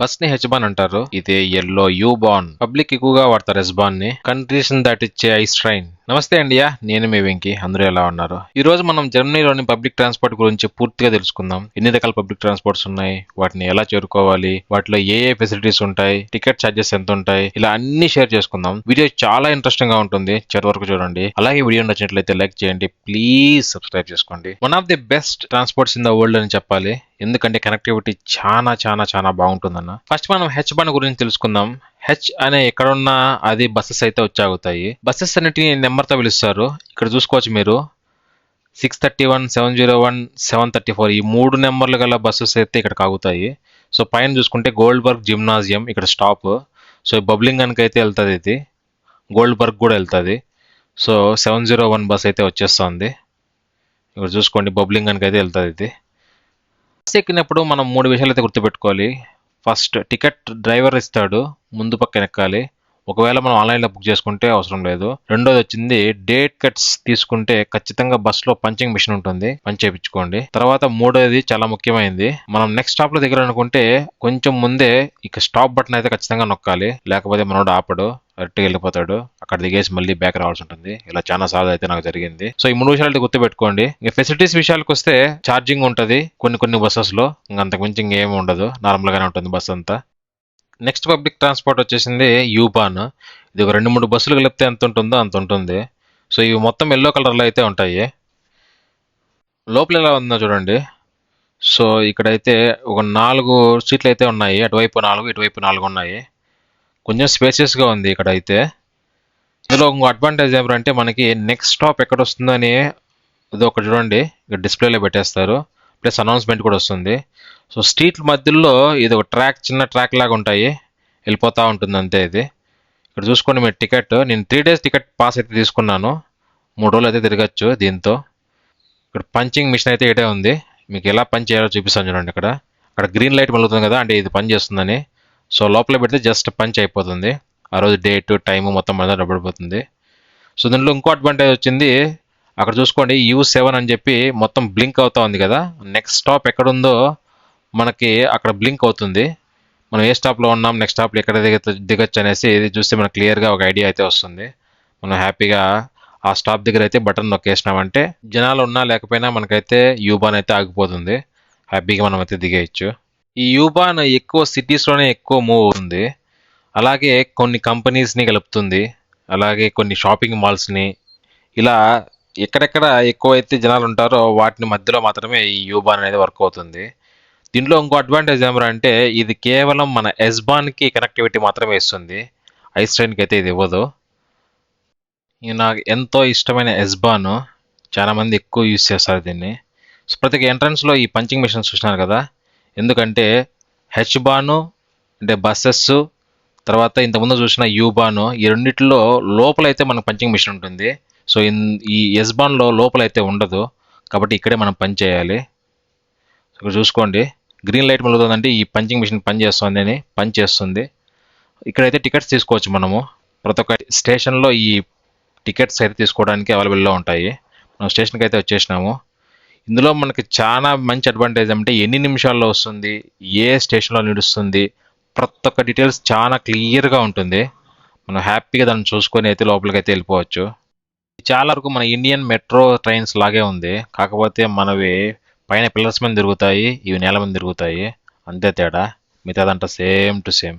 Bus ని హెచ్-బాన్ అంటారు. ఇది ఎల్లో యూ-బాన్. పబ్లిక్ ఎక్కువగా వాడతారు ఎస్-బాన్ ని. కంట్రీస్ దాటిచ్చే ఐస్ ట్రైన్. నమస్తే ఇండియా, నేను మీ వెంకీ. అందరూ ఎలా ఉన్నారు? ఈ రోజు మనం జర్మనీలోని పబ్లిక్ ట్రాన్స్పోర్ట్ గురించి పూర్తిగా తెలుసుకుందాం. ఎన్ని రకాల పబ్లిక్ ట్రాన్స్పోర్ట్స్ ఉన్నాయి, వాటిని ఎలా చేరుకోవాలి, వాటిలో ఏ ఏ ఫెసిలిటీస్ ఉంటాయి, టికెట్ ఛార్జెస్ ఎంత ఉంటాయి, ఇలా అన్ని షేర్ చేసుకుందాం. వీడియో చాలా ఇంట్రెస్టింగ్ గా ఉంటుంది, చివరి వరకు చూడండి. అలాగే వీడియో నచ్చినట్లయితే లైక్ చేయండి, ప్లీజ్ సబ్స్క్రైబ్ చేసుకోండి. One of the best transports in the world అని చెప్పాలి, ఎందుకంటే కనెక్టివిటీ చాలా చాలా చాలా బాగుంటుందన్న. ఫస్ట్ మనం హెచ్-బాన్ గురించి తెలుసుకుందాం. హెచ్ అనే ఎక్కడున్నా అది బస్సెస్ అయితే వచ్చాగుతాయి. బస్సెస్ అన్నిటిని నెంబర్తో పిలుస్తారు. ఇక్కడ చూసుకోవచ్చు మీరు 631, 701, 734 ఈ 3 నెంబర్లు గల బస్సెస్ అయితే ఇక్కడ కాగుతాయి. సో పైన చూసుకుంటే గోల్డ్బర్గ్ జిమ్నాజియం ఇక్కడ స్టాప్. సో బబ్లింగ్ అయితే వెళ్తుంది, ఇది గోల్డ్బర్గ్ కూడా వెళ్తుంది. సో 701 బస్ అయితే వచ్చేస్తుంది. ఇక్కడ చూసుకోండి, బబ్లింగ్ అయితే వెళ్తుంది. ఇది బస్ ఎక్కినప్పుడు మనం 3 విషయాలు అయితే గుర్తుపెట్టుకోవాలి. ఫస్ట్, టికెట్ డ్రైవర్ ఇస్తాడు, ముందు పక్కన ఎక్కాలి. ఒకవేళ మనం ఆన్లైన్లో బుక్ చేసుకుంటే అవసరం లేదు. రెండోది వచ్చింది, డేట్ కట్స్ తీసుకుంటే ఖచ్చితంగా బస్సులో పంచింగ్ మిషన్ ఉంటుంది, పంచ్ చేయించుకోండి. తర్వాత మూడోది చాలా ముఖ్యమైనది, మనం నెక్స్ట్ స్టాప్ లో దిగాలనుకుంటే కొంచెం ముందే ఇక స్టాప్ బటన్ అయితే ఖచ్చితంగా నొక్కాలి, లేకపోతే మనోడు ఆపడు, కరెక్ట్గా వెళ్ళిపోతాడు. అక్కడ దిగేసి మళ్ళీ బ్యాక్ రావాల్సి ఉంటుంది. ఇలా చాలా సార్లు అయితే నాకు జరిగింది. సో ఈ 3 విషయాలు గుర్తుపెట్టుకోండి. ఇంకా ఫెసిలిటీస్ విషయాలకు వస్తే ఛార్జింగ్ ఉంటుంది కొన్ని బస్సెస్ లో, అంతకు మించి ఇంకేమి ఉండదు, నార్మల్ గానే ఉంటుంది బస్ అంతా. నెక్స్ట్ పబ్లిక్ ట్రాన్స్పోర్ట్ వచ్చేసింది యూ-బాన్. ఇది ఒక 2-3 బస్సులు కలిపితే ఎంత ఉంటుందో అంత ఉంటుంది. సో ఇవి మొత్తం ఎల్లో కలర్లో అయితే ఉంటాయి. లోపల ఎలా ఉందో చూడండి. సో ఇక్కడైతే ఒక 4 సీట్లు అయితే ఉన్నాయి, అటువైపు 4, ఇటువైపు 4 ఉన్నాయి. కొంచెం స్పేసియస్గా ఉంది ఇక్కడ అయితే. ఇందులో ఇంకో అడ్వాంటేజ్ ఏమంటే మనకి నెక్స్ట్ స్టాప్ ఎక్కడ వస్తుందని ఇది ఒకటి చూడండి, ఇక్కడ డిస్ప్లేలో పెట్టేస్తారు, ప్లస్ అనౌన్స్మెంట్ కూడా వస్తుంది. సో స్ట్రీట్ మధ్యలో ఇది ఒక చిన్న ట్రాక్ లాగా ఉంటాయి, వెళ్ళిపోతూ ఉంటుంది అంతే. ఇది ఇక్కడ చూసుకోండి మీరు టికెట్. నేను 3 days టికెట్ పాస్ అయితే తీసుకున్నాను, 3 రోజులు అయితే తిరగచ్చు దీంతో. ఇక్కడ పంచింగ్ మిషన్ అయితే ఇటే ఉంది, మీకు ఎలా పని చేయాలో చూపిస్తాను చూడండి. అక్కడ గ్రీన్ లైట్ వెలుగుతుంది కదా, అంటే ఇది పని చేస్తుందని. సో లోపల పెడితే జస్ట్ పంచ్ అయిపోతుంది, ఆ రోజు డేట్ టైము మొత్తం మీద డబ్బడిపోతుంది. సో దీంట్లో ఇంకో అడ్వాంటేజ్ వచ్చింది, అక్కడ చూసుకోండి U7 అని చెప్పి మొత్తం బ్లింక్ అవుతా ఉంది కదా. నెక్స్ట్ స్టాప్ ఎక్కడుందో మనకి అక్కడ బ్లింక్ అవుతుంది. మనం ఏ స్టాప్లో ఉన్నాం, నెక్స్ట్ స్టాప్లో ఎక్కడ దిగచ్చు అనేసి ఇది చూస్తే మనకు క్లియర్గా ఒక ఐడియా అయితే వస్తుంది. మనం హ్యాపీగా ఆ స్టాప్ దగ్గర అయితే బటన్ నొక్కేసినామంటే జనాలు ఉన్నా లేకపోయినా మనకైతే యూ-బాన్ అయితే ఆగిపోతుంది, హ్యాపీగా మనం అయితే దిగేయచ్చు. ఈ యూ-బాన్ ఎక్కువ సిటీస్లోనే ఎక్కువ మూవ్ అవుతుంది, అలాగే కొన్ని కంపెనీస్ని కలుపుతుంది, అలాగే కొన్ని షాపింగ్ మాల్స్ని. ఇలా ఎక్కడెక్కడ ఎక్కువైతే జనాలు ఉంటారో వాటిని మధ్యలో మాత్రమే ఈ యూ-బాన్ అనేది వర్క్ అవుతుంది. దీంట్లో ఇంకో అడ్వాంటేజ్ ఏమంటే ఇది కేవలం మన ఎస్-బాన్కి కనెక్టివిటీ మాత్రమే ఇస్తుంది, ఐస్ ట్రైన్కి అయితే ఇది ఇవ్వదు. ఇది నాకు ఎంతో ఇష్టమైన ఎస్-బాన్, చాలామంది ఎక్కువ యూజ్ చేస్తారు దీన్ని. సో ప్రతి ఎంట్రన్స్లో ఈ పంచింగ్ మిషన్స్ చూసినారు కదా, ఎందుకంటే హెచ్-బాన్ అంటే బస్సెస్, తర్వాత ఇంతకుముందు చూసిన యూ-బాన్, ఈ రెండిట్లో లోపలైతే మనకు పంచింగ్ మిషన్ ఉంటుంది. సో ఈ ఎస్-బాన్లో లోపలైతే ఉండదు, కాబట్టి ఇక్కడే మనం పని చేయాలి. ఇక్కడ చూసుకోండి, గ్రీన్ లైట్ వెలుగుతుందంటే ఈ పంచింగ్ మిషన్ పని చేస్తుంది. ఇక్కడైతే టికెట్స్ తీసుకోవచ్చు మనము. ప్రతి ఒక్క స్టేషన్లో ఈ టికెట్స్ అయితే తీసుకోవడానికి అవైలబుల్లో ఉంటాయి. మనం స్టేషన్కి అయితే వచ్చేసినాము. ఇందులో మనకి చాలా మంచి అడ్వాంటేజ్ అంటే ఎన్ని నిమిషాల్లో వస్తుంది, ఏ స్టేషన్లో నిలుస్తుంది, ప్రతి ఒక్క డీటెయిల్స్ చాలా క్లియర్గా ఉంటుంది. మనం హ్యాపీగా దాన్ని చూసుకొని అయితే లోపలికి అయితే వెళ్ళిపోవచ్చు. చాలా వరకు మన ఇండియన్ మెట్రో ట్రైన్స్ లాగే ఉంది, కాకపోతే మనవి పైన పిల్లర్స్ మీద తిరుగుతాయి, ఇవి నేల మీద తిరుగుతాయి, అంతే తేడా. మిగతాదంతా సేమ్ టు సేమ్.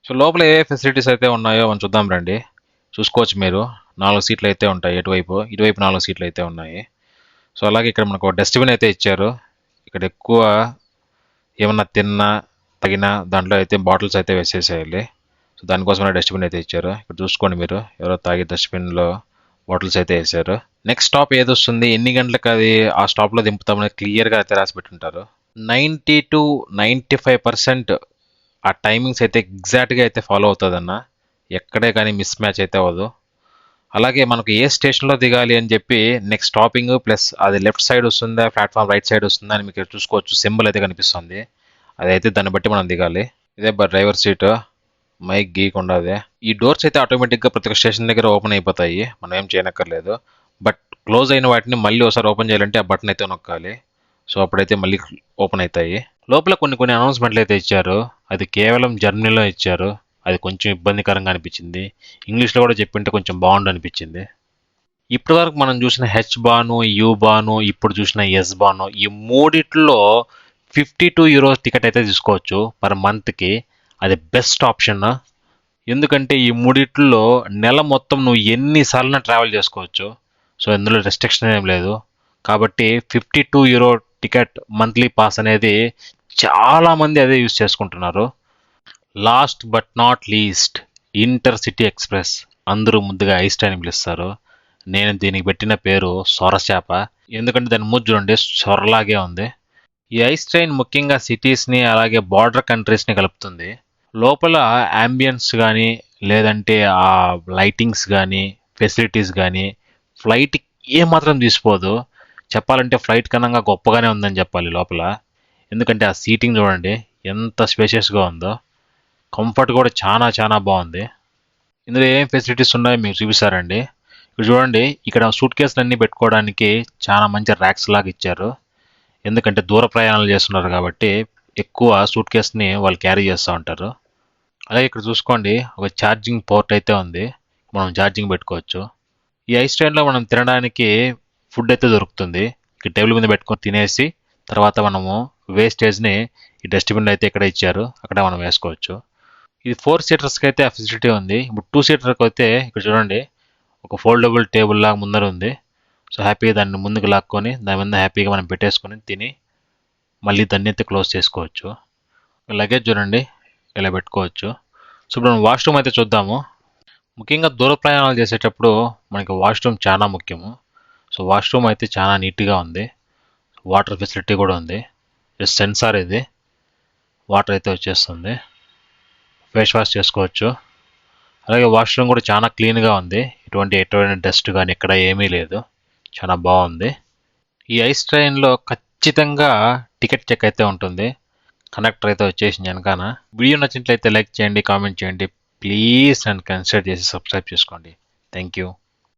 సో లోపల ఏ ఫెసిలిటీస్ అయితే ఉన్నాయో మనం చూద్దాం రండి. చూసుకోవచ్చు మీరు, 4 సీట్లు అయితే ఉంటాయి, ఇటువైపు 4 సీట్లు అయితే ఉన్నాయి. సో అలాగే ఇక్కడ మనకు డస్ట్బిన్ అయితే ఇచ్చారు. ఇక్కడ ఎక్కువ ఏమన్నా తిన్నా తగినా దాంట్లో అయితే బాటిల్స్ అయితే వేసేసేయాలి. సో దానికోసమే డస్ట్బిన్ అయితే ఇచ్చారు. ఇక్కడ చూసుకోండి మీరు, ఎవరో తాగి డస్ట్బిన్లో బాటిల్స్ అయితే వేసారు. నెక్స్ట్ స్టాప్ ఏది వస్తుంది, ఎన్ని గంటలకు అది ఆ స్టాప్లో దింపుతామని క్లియర్గా అయితే రాసి పెట్టుంటారు. 90 to 95% ఆ టైమింగ్స్ అయితే ఎగ్జాక్ట్గా అయితే ఫాలో అవుతుందన్న, ఎక్కడే కానీ మిస్ మ్యాచ్ అయితే అవ్వదు. అలాగే మనకు ఏ స్టేషన్లో దిగాలి అని చెప్పి నెక్స్ట్ స్టాపింగ్ ప్లస్ అది లెఫ్ట్ సైడ్ వస్తుందా ప్లాట్ఫామ్ రైట్ సైడ్ వస్తుందా అని మీకు చూసుకోవచ్చు, సింబల్ అయితే కనిపిస్తుంది. అదైతే దాన్ని బట్టి మనం దిగాలి. ఇదే డ్రైవర్ సీట్, మైక్ గీకుండా అదే. ఈ డోర్స్ అయితే ఆటోమేటిక్గా ప్రతి ఒక్క స్టేషన్ దగ్గర ఓపెన్ అయిపోతాయి, మనం ఏం చేయనక్కర్లేదు. బట్ క్లోజ్ అయిన వాటిని మళ్ళీ ఒకసారి ఓపెన్ చేయాలంటే ఆ బటన్ అయితే నొక్కాలి. సో అప్పుడైతే మళ్ళీ ఓపెన్ అవుతాయి. లోపల కొన్ని కొన్ని అనౌన్స్మెంట్లు అయితే ఇచ్చారు. అది కేవలం జర్మనీలో ఇచ్చారు. అది కొంచెం ఇబ్బందికరంగా అనిపించింది. ఇంగ్లీష్లో కూడా చెప్పింటే కొంచెం బాగుండు అనిపించింది. ఇప్పటి వరకు మనం చూసిన హెచ్ బాను, యూ బాను, ఇప్పుడు చూసిన ఎస్ బాను, ఈ మూడిట్లో €52 టికెట్ అయితే తీసుకోవచ్చు పర్ మంత్కి. అది బెస్ట్ ఆప్షన్. ఎందుకంటే ఈ మూడిట్లో నెల మొత్తం నువ్వు ఎన్నిసార్లు ట్రావెల్ చేసుకోవచ్చు. సో ఇందులో రెస్ట్రిక్షన్ ఏం లేదు. కాబట్టి €52 టికెట్ మంత్లీ పాస్ అనేది చాలామంది అదే యూస్ చేసుకుంటున్నారు. Last but not least, inter city express. అందరూ ముద్దుగా ఐస్ ట్రైన్ పిలుస్తారు. నేను దీనికి పెట్టిన పేరు సొరచేప. ఎందుకంటే దాని మూతి చూడండి, సొరలాగే ఉంది. ఈ ఐస్ ట్రైన్ ముఖ్యంగా సిటీస్ని అలాగే బార్డర్ కంట్రీస్ని కలుపుతుంది. లోపల అంబియన్స్ కానీ లేదంటే ఆ లైటింగ్స్ కానీ ఫెసిలిటీస్ కానీ ఫ్లైట్ ఏమాత్రం తీసిపోదు. చెప్పాలంటే ఫ్లైట్ కన్నా గొప్పగానే ఉందని చెప్పాలి లోపల. ఎందుకంటే ఆ సీటింగ్ చూడండి ఎంత స్పేషియస్గా ఉందో. కంఫర్ట్ కూడా చాలా చాలా బాగుంది. ఇందులో ఏం ఫెసిలిటీస్ ఉన్నాయో మీకు చూపిస్తారండి. ఇక్కడ చూడండి, ఇక్కడ సూట్ కేసులు అన్నీ పెట్టుకోవడానికి చాలా మంచి ర్యాక్స్ లాగా ఇచ్చారు. ఎందుకంటే దూర ప్రయాణాలు చేస్తున్నారు కాబట్టి ఎక్కువ సూట్ కేస్ని వాళ్ళు క్యారీ చేస్తూ ఉంటారు. అలాగే ఇక్కడ చూసుకోండి, ఒక ఛార్జింగ్ పోర్ట్ అయితే ఉంది. మనం ఛార్జింగ్ పెట్టుకోవచ్చు. ఈ ఐస్ ట్రైన్లో మనం తినడానికి ఫుడ్ అయితే దొరుకుతుంది. ఇక్కడ టేబుల్ మీద పెట్టుకొని తినేసి తర్వాత మనము వేస్టేజ్ని ఈ డస్ట్బిన్లో అయితే ఇక్కడ ఇచ్చారు, అక్కడ మనం వేసుకోవచ్చు. ఇది 4 సీటర్స్కి అయితే ఆ ఫెసిలిటీ ఉంది. ఇప్పుడు 2 సీటర్కి అయితే ఇక్కడ చూడండి, ఒక ఫోల్డబుల్ టేబుల్ లాగా ముందర ఉంది. సో హ్యాపీగా దాన్ని ముందుకు లాక్కొని దాని మీద హ్యాపీగా మనం పెట్టేసుకొని తిని మళ్ళీ దాన్ని అయితే క్లోజ్ చేసుకోవచ్చు. లగేజ్ చూడండి ఇలా పెట్టుకోవచ్చు. సో ఇప్పుడు మనం వాష్రూమ్ అయితే చూద్దాము. ముఖ్యంగా దూర ప్రయాణాలు చేసేటప్పుడు మనకి వాష్రూమ్ చాలా ముఖ్యము. సో వాష్రూమ్ అయితే చాలా నీట్గా ఉంది. వాటర్ ఫెసిలిటీ కూడా ఉంది. సెన్సార్ ఇది, వాటర్ అయితే వచ్చేస్తుంది. ఫేస్ వాష్ చేసుకోవచ్చు. అలాగే వాష్రూమ్ కూడా చాలా క్లీన్గా ఉంది. ఎటువంటి డస్ట్ కానీ ఇక్కడ ఏమీ లేదు. చాలా బాగుంది. ఈ ఐస్ ట్రైన్లో ఖచ్చితంగా టికెట్ చెక్ అయితే ఉంటుంది. కండక్టర్ అయితే వచ్చేసి వెనకాన. వీడియో నచ్చినట్లయితే లైక్ చేయండి, కామెంట్ చేయండి ప్లీజ్, అండ్ కన్సిడర్ చేసి సబ్స్క్రైబ్ చేసుకోండి. Thank you.